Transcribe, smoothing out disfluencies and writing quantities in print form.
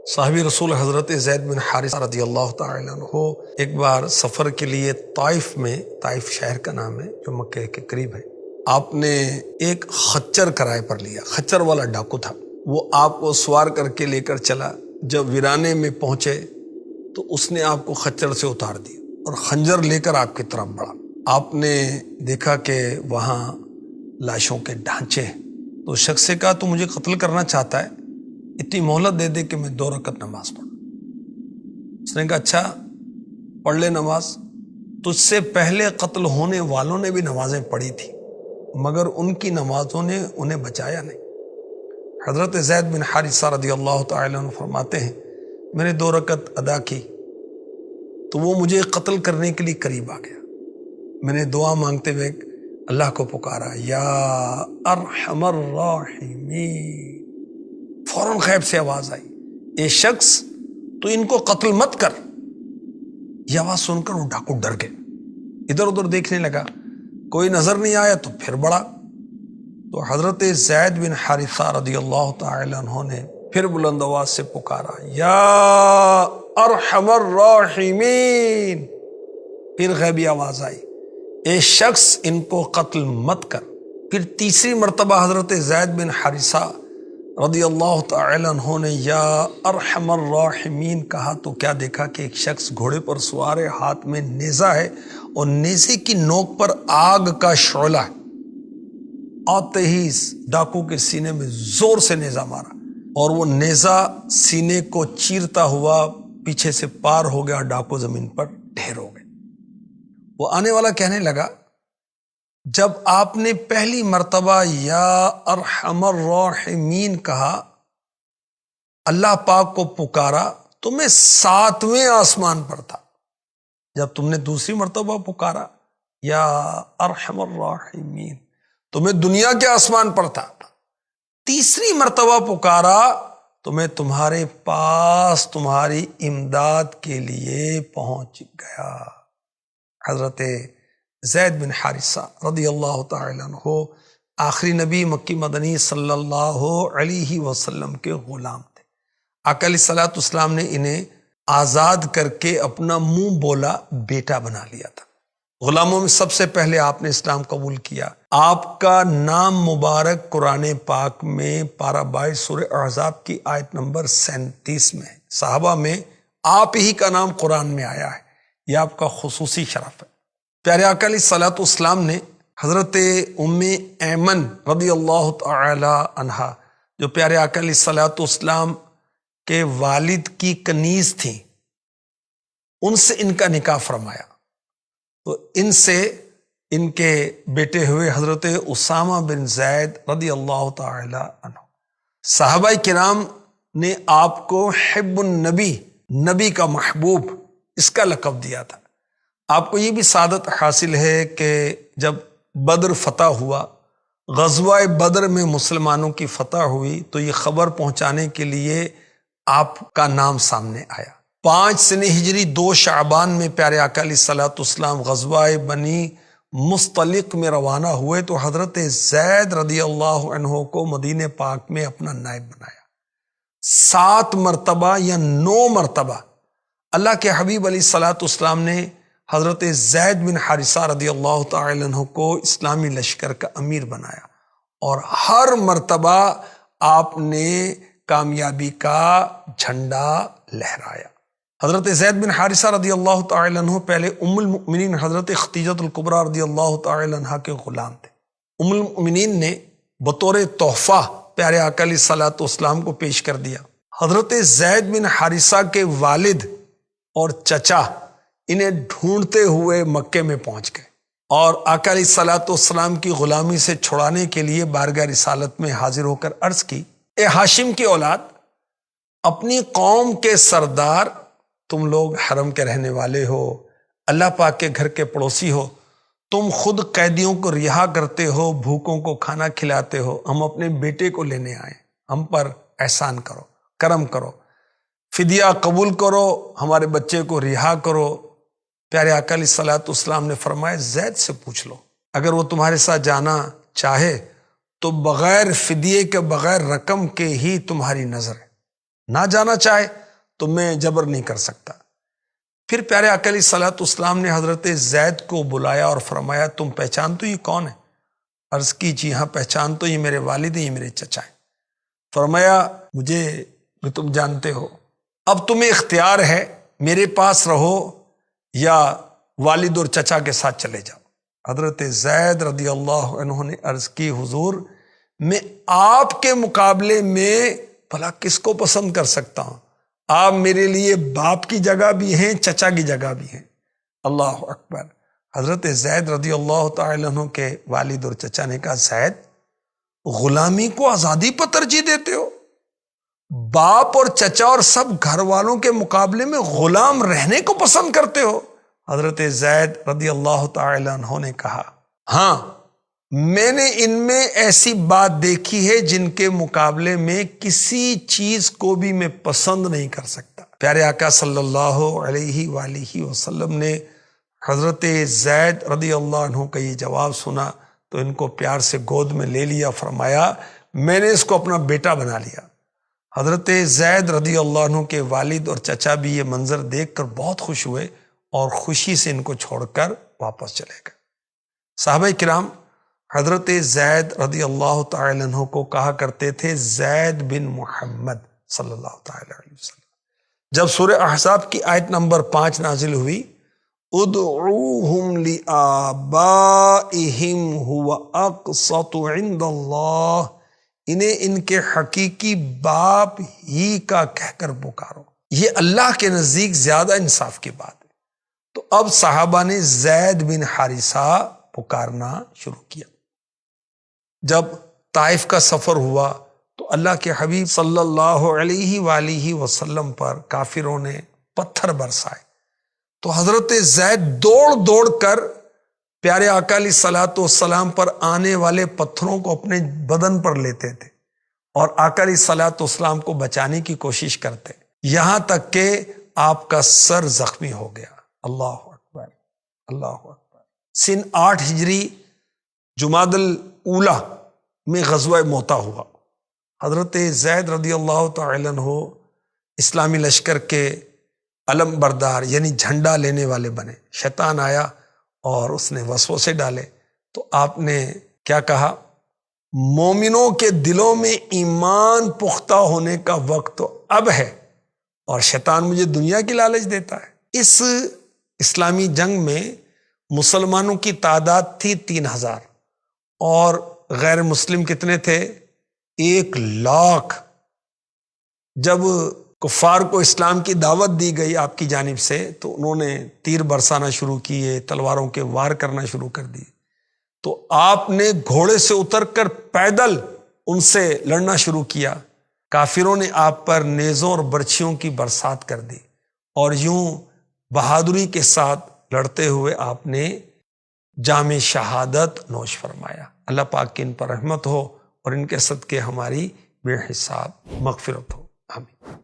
صحابی رسول حضرت زید بن حارثہ رضی اللہ تعالی عنہ ایک بار سفر کے لیے طائف شہر کا نام ہے جو مکہ کے قریب ہے، آپ نے ایک خچر کرائے پر لیا۔ خچر والا ڈاکو تھا، وہ آپ کو سوار کر کے لے کر چلا۔ جب ویرانے میں پہنچے تو اس نے آپ کو خچر سے اتار دیا اور خنجر لے کر آپ کی طرف بڑھا۔ آپ نے دیکھا کہ وہاں لاشوں کے ڈھانچے ہیں، تو شخص سے کہا تو مجھے قتل کرنا چاہتا ہے، اتنی مہلت دے دے کہ میں 2 رکعت نماز پڑھوں۔ اس نے کہا اچھا پڑھ لے نماز۔ تجھ سے پہلے قتل ہونے والوں نے بھی نمازیں پڑھی تھی مگر ان کی نمازوں نے انہیں بچایا نہیں۔ حضرت زید بن حارثہ رضی اللہ تعالی عنہ فرماتے ہیں میں نے 2 رکعت ادا کی تو وہ مجھے قتل کرنے کے لیے قریب آ گیا۔ میں نے دعا مانگتے ہوئے اللہ کو پکارا، یا ارحم الراحمین۔ فوراً غیب سے آواز آئی، اے شخص تو ان کو قتل مت کر۔ یہ آواز سن کر وہ ڈاکو ڈر گئے، ادھر ادھر دیکھنے لگا، کوئی نظر نہیں آیا تو پھر بڑھا۔ تو حضرت زید بن حارثہ رضی اللہ تعالی عنہ نے پھر بلند آواز سے پکارا، یا ارحم الراحمین۔ پھر غیبی آواز آئی، اے شخص ان کو قتل مت کر۔ پھر تیسری مرتبہ حضرت زید بن حارثہ رضی اللہ تعالی عنہ نے یا ارحم الراحمین کہا تو کیا دیکھا کہ ایک شخص گھوڑے پر سوار ہے، ہاتھ میں نیزہ ہے اور نیزے کی نوک پر آگ کا شعلہ ہے۔ آتے ہی ڈاکو کے سینے میں زور سے نیزہ مارا اور وہ نیزہ سینے کو چیرتا ہوا پیچھے سے پار ہو گیا، ڈاکو زمین پر ڈھیر ہو گئے۔ وہ آنے والا کہنے لگا، جب آپ نے پہلی مرتبہ یا ارحم الراحمین کہا، اللہ پاک کو پکارا تو میں 7ویں آسمان پر تھا۔ جب تم نے دوسری مرتبہ پکارا یا ارحم الراحمین تو میں دنیا کے آسمان پر تھا۔ تیسری مرتبہ پکارا تو میں تمہارے پاس تمہاری امداد کے لیے پہنچ گیا۔ حضرت زید بن حارثہ رضی اللہ تعالی عنہ آخری نبی مکی مدنی صلی اللہ علیہ وسلم کے غلام تھے۔ آقا علیہ الصلوۃ والسلام نے انہیں آزاد کر کے اپنا منہ بولا بیٹا بنا لیا تھا۔ غلاموں میں سب سے پہلے آپ نے اسلام قبول کیا۔ آپ کا نام مبارک قرآن پاک میں پارہ 22 سورہ احزاب کی آیت نمبر 37 میں ہے۔ صحابہ میں آپ ہی کا نام قرآن میں آیا ہے، یہ آپ کا خصوصی شرف ہے۔ پیارے آقا علیہ الصلوۃ والسلام نے حضرت ام ایمن رضی اللہ تعالی عنہا جو پیارے آقا علیہ الصلوۃ والسلام کے والد کی کنیز تھیں، ان سے ان کا نکاح فرمایا۔ تو ان سے ان کے بیٹے ہوئے حضرت اسامہ بن زید رضی اللہ تعالی عنہ۔ صحابہ کرام نے آپ کو حب النبی، نبی کا محبوب، اس کا لقب دیا تھا۔ آپ کو یہ بھی سعادت حاصل ہے کہ جب بدر فتح ہوا، غزوہ بدر میں مسلمانوں کی فتح ہوئی، تو یہ خبر پہنچانے کے لیے آپ کا نام سامنے آیا۔ 5 سنہ ہجری 2 شعبان میں پیارے آقا علیہ الصلوۃ والسلام غزوہ بنی مصطلق میں روانہ ہوئے تو حضرت زید رضی اللہ عنہ کو مدینہ پاک میں اپنا نائب بنایا۔ 7 مرتبہ یا 9 مرتبہ اللہ کے حبیب علیہ الصلوۃ والسلام نے حضرت زید بن حارثہ رضی اللہ تعالی عنہ کو اسلامی لشکر کا امیر بنایا، اور ہر مرتبہ آپ نے کامیابی کا جھنڈا لہرایا۔ حضرت زید بن حارثہ رضی اللہ تعالی عنہ پہلے ام المؤمنین حضرت خدیجہ الکبریٰ رضی اللہ تعالی عنہ کے غلام تھے۔ ام المؤمنین نے بطور تحفہ پیارے آقا علیہ الصلوۃ والسلام کو پیش کر دیا۔ حضرت زید بن حارثہ کے والد اور چچا انہیں ڈھونڈتے ہوئے مکے میں پہنچ گئے اور آقا علیہ الصلوۃ والسلام کی غلامی سے چھڑانے کے لیے بارگاہ رسالت میں حاضر ہو کر عرض کی، اے ہاشم کی اولاد، اپنی قوم کے سردار، تم لوگ حرم کے رہنے والے ہو، اللہ پاک کے گھر کے پڑوسی ہو، تم خود قیدیوں کو رہا کرتے ہو، بھوکوں کو کھانا کھلاتے ہو، ہم اپنے بیٹے کو لینے آئے، ہم پر احسان کرو، کرم کرو، فدیہ قبول کرو، ہمارے بچے کو رہا کرو۔ پیارے آقا علیہ الصلوۃ والسلام نے فرمایا زید سے پوچھ لو، اگر وہ تمہارے ساتھ جانا چاہے تو بغیر فدیے کے، بغیر رقم کے ہی تمہاری نظر ہے، نہ جانا چاہے تو میں جبر نہیں کر سکتا۔ پھر پیارے آقا علیہ الصلوۃ والسلام نے حضرت زید کو بلایا اور فرمایا تم پہچان تو یہ کون ہے؟ عرض کی جی ہاں پہچان تو یہ میرے والد ہیں، یہ میرے چچا ہیں۔ فرمایا مجھے بھی تم جانتے ہو، اب تمہیں اختیار ہے میرے پاس رہو یا والد اور چچا کے ساتھ چلے جاؤ۔ حضرت زید رضی اللہ عنہ نے عرض کی حضور میں آپ کے مقابلے میں بھلا کس کو پسند کر سکتا ہوں؟ آپ میرے لیے باپ کی جگہ بھی ہیں، چچا کی جگہ بھی ہیں۔ اللہ اکبر۔ حضرت زید رضی اللہ تعالی عنہ کے والد اور چچا نے کہا زید غلامی کو آزادی پر ترجیح دیتے ہو؟ باپ اور چچا اور سب گھر والوں کے مقابلے میں غلام رہنے کو پسند کرتے ہو؟ حضرت زید رضی اللہ تعالی عنہ نے کہا ہاں میں نے ان میں ایسی بات دیکھی ہے جن کے مقابلے میں کسی چیز کو بھی میں پسند نہیں کر سکتا۔ پیارے آقا صلی اللہ علیہ وآلہ وسلم نے حضرت زید رضی اللہ عنہ کا یہ جواب سنا تو ان کو پیار سے گود میں لے لیا، فرمایا میں نے اس کو اپنا بیٹا بنا لیا۔ حضرت زید رضی اللہ عنہ کے والد اور چچا بھی یہ منظر دیکھ کر بہت خوش ہوئے اور خوشی سے ان کو چھوڑ کر واپس چلے گئے۔ صحابہ کرام حضرت زید رضی اللہ تعالی عنہ کو کہا کرتے تھے زید بن محمد صلی اللہ تعالی علیہ وسلم۔ جب سورہ احزاب کی آیت نمبر 5 نازل ہوئی ادعوہم لآبائہم ہوا اقسط عند اللہ، انہیں ان کے حقیقی باپ ہی کا کہہ کر پکارو، یہ اللہ کے نزدیک زیادہ انصاف کی بات ہے۔ تو اب صحابہ نے زید بن حارثہ پکارنا شروع کیا۔ جب طائف کا سفر ہوا تو اللہ کے حبیب صلی اللہ علیہ وآلہ وسلم پر کافروں نے پتھر برسائے تو حضرت زید دوڑ دوڑ کر پیارے آقا علیہ الصلوۃ والسلام پر آنے والے پتھروں کو اپنے بدن پر لیتے تھے اور آقا علیہ الصلوۃ والسلام کو بچانے کی کوشش کرتے، یہاں تک کہ آپ کا سر زخمی ہو گیا۔ اللہ اکبر، اللہ اکبر۔ سن 8 ہجری جمادی الاولیٰ میں غزوہ موتا ہوا۔ حضرت زید رضی اللہ تعالی عنہ اسلامی لشکر کے علم بردار یعنی جھنڈا لینے والے بنے۔ شیطان آیا اور اس نے وسوسے ڈالے تو آپ نے کیا کہا مومنوں کے دلوں میں ایمان پختہ ہونے کا وقت تو اب ہے اور شیطان مجھے دنیا کی لالچ دیتا ہے۔ اس اسلامی جنگ میں مسلمانوں کی تعداد تھی 3000 اور غیر مسلم کتنے تھے؟ 1,00,000۔ جب کفار کو اسلام کی دعوت دی گئی آپ کی جانب سے تو انہوں نے تیر برسانا شروع کیے، تلواروں کے وار کرنا شروع کر دیے، تو آپ نے گھوڑے سے اتر کر پیدل ان سے لڑنا شروع کیا۔ کافروں نے آپ پر نیزوں اور برچھیوں کی برسات کر دی اور یوں بہادری کے ساتھ لڑتے ہوئے آپ نے جام شہادت نوش فرمایا۔ اللہ پاک کی ان پر رحمت ہو اور ان کے صدقے ہماری بے حساب مغفرت ہو، آمین۔